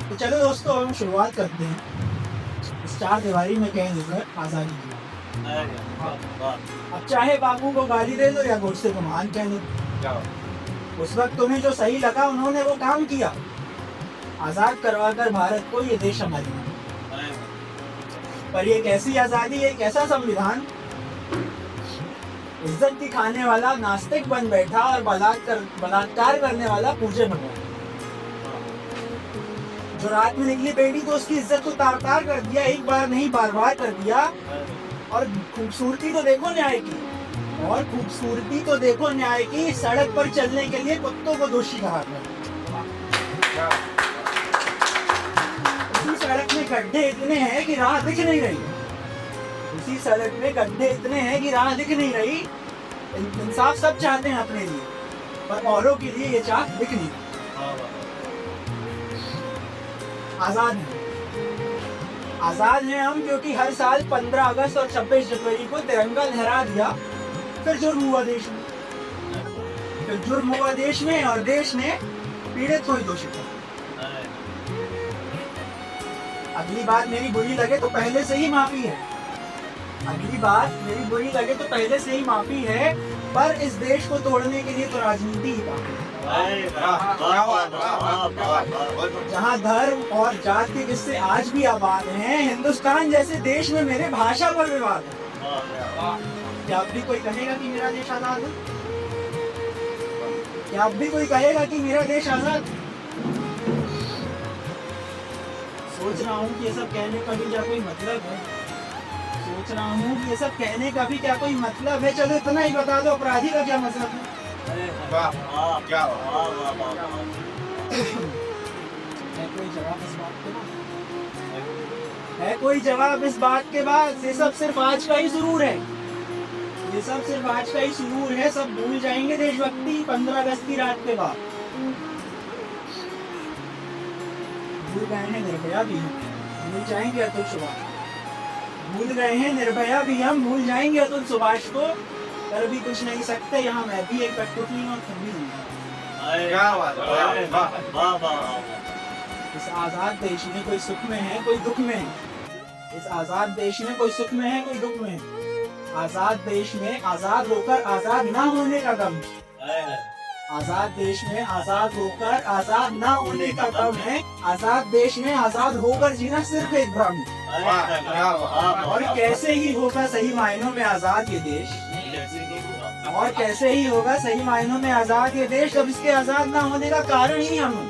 तो चलो दोस्तों हम शुरुआत करते हैं इस चार दीवारी में कह देकर आज़ादी की। अब चाहे बापू को गाली दे दो या गोडसे को महान कह दो, उस वक्त तुम्हें जो सही लगा उन्होंने वो काम किया, आजाद करवाकर भारत को ये देश हमारी। पर ये कैसी आजादी, एक ऐसा संविधान, इज्जत दिखाने वाला नास्तिक बन बैठा और बलात्कार करने वाला पूजे भगवान। जो रात में निकली बेटी तो उसकी इज्जत को तार तार कर दिया, एक बार नहीं बार बार कर दिया। और खूबसूरती तो देखो न्याय की, और खूबसूरती तो देखो न्याय की, सड़क पर चलने के लिए कुत्तों को दोषी कहा गया। उसी सड़क में गड्ढे इतने हैं कि राह दिख नहीं रही, उसी सड़क में गड्ढे इतने हैं कि राह दिख नहीं रही। इंसाफ सब चाहते हैं अपने लिए, पर औरों के लिए ये चाह दिख नहीं रही। आजाद हैं, आजाद हैं हम क्योंकि हर साल 15 अगस्त और 26 जनवरी को तिरंगा लहरा दिया। फिर जुर्म हुआ देश में, फिर जुर्म हुआ देश में, और देश ने पीड़ित को ही दोषी किया। अगली बात मेरी बुरी लगे तो पहले से ही माफी है, अगली बात मेरी बुरी लगे तो पहले से ही माफी है, पर इस देश को तोड़ने के लिए तो राजनीति ही काफी है। जहाँ धर्म और जात के किस्से आज भी आबाद हैं, हिंदुस्तान जैसे देश में मेरे भाषा पर विवाद है। क्या अब भी कोई कहेगा कि मेरा देश आजाद है? क्या अब भी कोई कहेगा कि मेरा देश आजाद? सोच रहा हूँ कि ये सब कहने का भी क्या कोई मतलब है, सोच रहा हूँ कि ये सब कहने का भी क्या कोई मतलब है। चलो इतना ही बता दो, अपराधी का क्या मतलब है? क्या है कोई जवाब इस बात के बाद? है कोई जवाब इस बात के बाद? ये सब सिर्फ आज का ही सुरूर है, ये सब सिर्फ आज का ही सुरूर है। सब भूल जाएंगे देशभक्ति 15 अगस्त की रात के बाद। भूल गए हैं निर्भया भी हम, भूल जाएंगे अतुल सुभाष। भूल गए हैं निर्भया भी हम, भूल जाएंगे अतुल सुभाष को। कर भी कुछ नहीं सकते, यहाँ मैं भी एक कठपुतली हूँ, तुम भी नहीं। इस आजाद देश में कोई सुख में है कोई दुख में है, इस आजाद देश में कोई सुख में है कोई दुख में है। आजाद देश में आजाद होकर आजाद ना होने का गम, आजाद देश में आजाद होकर आजाद ना होने का गम है। आजाद देश में आजाद होकर जीना सिर्फ एक भ्रम है। और कैसे ही होगा सही मायनों में आजाद ये देश, और कैसे ही होगा सही मायनों में आजाद ये देश, जब इसके आजाद ना होने का कारण ही हम।